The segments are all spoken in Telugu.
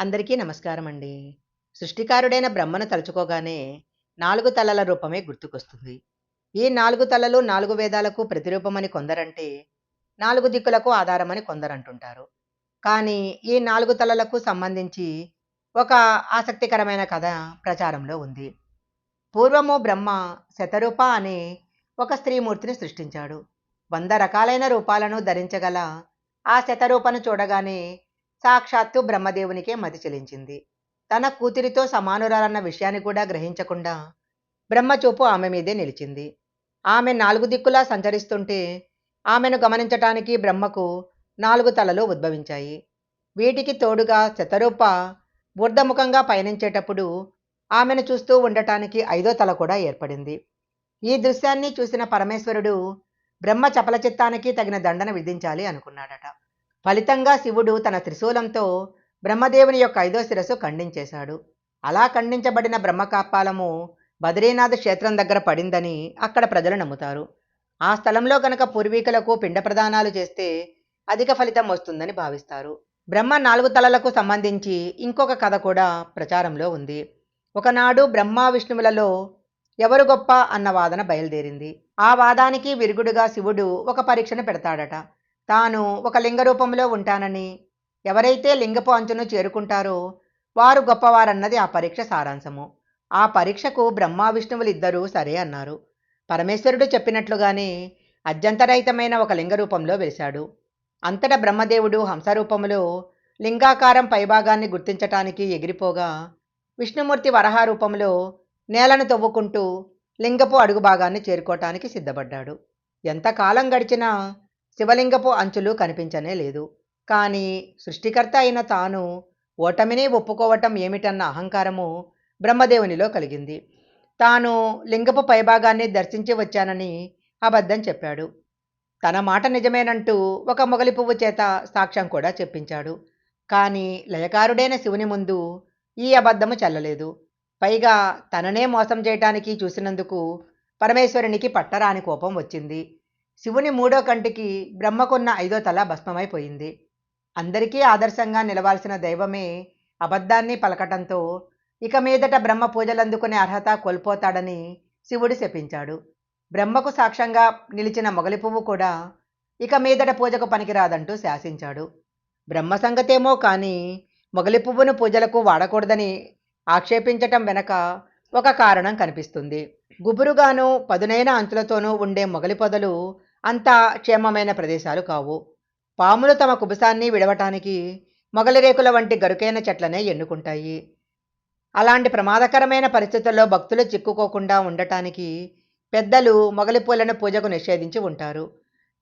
అందరికీ నమస్కారం అండి. సృష్టికారుడైన బ్రహ్మను తలుచుకోగానే 4 తలల రూపమే గుర్తుకొస్తుంది. ఈ 4 తలలు 4 వేదాలకు ప్రతిరూపమని కొందరంటే, 4 దిక్కులకు ఆధారమని కొందరంటుంటారు. కానీ ఈ 4 తలలకు సంబంధించి ఒక ఆసక్తికరమైన కథ ప్రచారంలో ఉంది. పూర్వము బ్రహ్మ శతరూప అనే ఒక స్త్రీమూర్తిని సృష్టించాడు. 100 రకాలైన రూపాలను ధరించగల ఆ శతరూపను చూడగానే సాక్షాత్తు బ్రహ్మదేవునికే మతి చెలించింది. తన కూతురితో సమానురాలన్న విషయాన్ని కూడా గ్రహించకుండా బ్రహ్మచూపు ఆమె మీదే నిలిచింది. ఆమె 4 దిక్కులా సంచరిస్తుంటే ఆమెను గమనించటానికి బ్రహ్మకు 4 తలలు ఉద్భవించాయి. వీటికి తోడుగా శతరూప ఊర్ధముఖంగా పయనించేటప్పుడు ఆమెను చూస్తూ ఉండటానికి 5వ తల కూడా ఏర్పడింది. ఈ దృశ్యాన్ని చూసిన పరమేశ్వరుడు బ్రహ్మ చపలచిత్తానికి తగిన దండన విధించాలి అనుకున్నాడట. ఫలితంగా శివుడు తన త్రిశూలంతో బ్రహ్మదేవుని యొక్క 5వ శిరస్సు ఖండించేశాడు. అలా ఖండించబడిన బ్రహ్మకాపాలము బద్రీనాథ్ క్షేత్రం దగ్గర పడిందని అక్కడ ప్రజలు నమ్ముతారు. ఆ స్థలంలో గనక పూర్వీకులకు పిండ ప్రదానాలు చేస్తే అధిక ఫలితం వస్తుందని భావిస్తారు. బ్రహ్మ 4 తలలకు సంబంధించి ఇంకొక కథ కూడా ప్రచారంలో ఉంది. ఒకనాడు బ్రహ్మ విష్ణువులలో ఎవరు గొప్ప అన్న వాదన బయలుదేరింది. ఆ వాదానికి విరుగుడుగా శివుడు ఒక పరీక్షను పెడతాడట. తాను ఒక లింగ రూపంలో ఉంటానని, ఎవరైతే లింగపు అంచును చేరుకుంటారో వారు గొప్పవారన్నది ఆ పరీక్ష సారాంశము. ఆ పరీక్షకు బ్రహ్మ విష్ణువులిద్దరూ సరే అన్నారు. పరమేశ్వరుడు చెప్పినట్లుగానే అద్యంతరహితమైన ఒక లింగ రూపంలో వెలిశాడు. అంతటా బ్రహ్మదేవుడు హంసరూపములో లింగాకారం పైభాగాన్ని గుర్తించటానికి ఎగిరిపోగా, విష్ణుమూర్తి వరహ రూపంలో నేలను తవ్వుకుంటూ లింగపు అడుగు భాగాన్ని చేరుకోవటానికి సిద్ధపడ్డాడు. ఎంతకాలం గడిచినా శివలింగపు అంచులు కనిపించనే లేదు. కానీ సృష్టికర్త అయిన తాను ఓటమిని ఒప్పుకోవటం ఏమిటన్న అహంకారము బ్రహ్మదేవునిలో కలిగింది. తాను లింగపు పైభాగాన్ని దర్శించి వచ్చానని అబద్ధం చెప్పాడు. తన మాట నిజమేనంటూ ఒక మొగలి పువ్వు చేత సాక్ష్యం కూడా చెప్పించాడు. కానీ లయకారుడైన శివుని ముందు ఈ అబద్ధము చెల్లలేదు. పైగా తననే మోసం చేయటానికి చూసినందుకు పరమేశ్వరునికి పట్టరాని కోపం వచ్చింది. శివుని 3వ కంటికి బ్రహ్మకున్న 5వ తల భస్మమైపోయింది. అందరికీ ఆదర్శంగా నిలవాల్సిన దైవమే అబద్ధాన్ని పలకటంతో ఇక మీదట బ్రహ్మ పూజలందుకునే అర్హత కోల్పోతాడని శివుడు శపించాడు. బ్రహ్మకు సాక్ష్యంగా నిలిచిన మొగలి పువ్వు కూడా ఇక మీదట పూజకు పనికిరాదంటూ శాసించాడు. బ్రహ్మ సంగతేమో కానీ మొగలి పువ్వును పూజలకు వాడకూడదని ఆక్షేపించటం వెనక ఒక కారణం కనిపిస్తుంది. గుబురుగాను పదునైన అంచులతోనూ ఉండే మొగలి పొదలు అంతా క్షేమమైన ప్రదేశాలు కావు. పాములు తమ కుబుసాన్ని విడవటానికి మొగలి రేకుల వంటి గరుకైన చెట్లనే ఎన్నుకుంటాయి. అలాంటి ప్రమాదకరమైన పరిస్థితుల్లో భక్తులు చిక్కుకోకుండా ఉండటానికి పెద్దలు మొగలి పూలను పూజకు నిషేధించి ఉంటారు.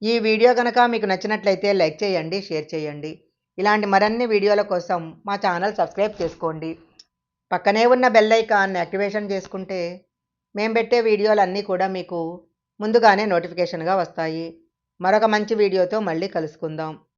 ఈ వీడియో కనుక మీకు నచ్చినట్లయితే లైక్ చేయండి, షేర్ చేయండి. ఇలాంటి మరిన్ని వీడియోల కోసం మా ఛానల్ సబ్స్క్రైబ్ చేసుకోండి. పక్కనే ఉన్న బెల్ ఐకాన్ యాక్టివేషన్ చేసుకుంటే మేము పెట్టే వీడియోలన్నీ కూడా మీకు ముందుగానే నోటిఫికేషన్గా వస్తాయి. మరొక మంచి వీడియోతో మళ్ళీ కలుసుకుందాం.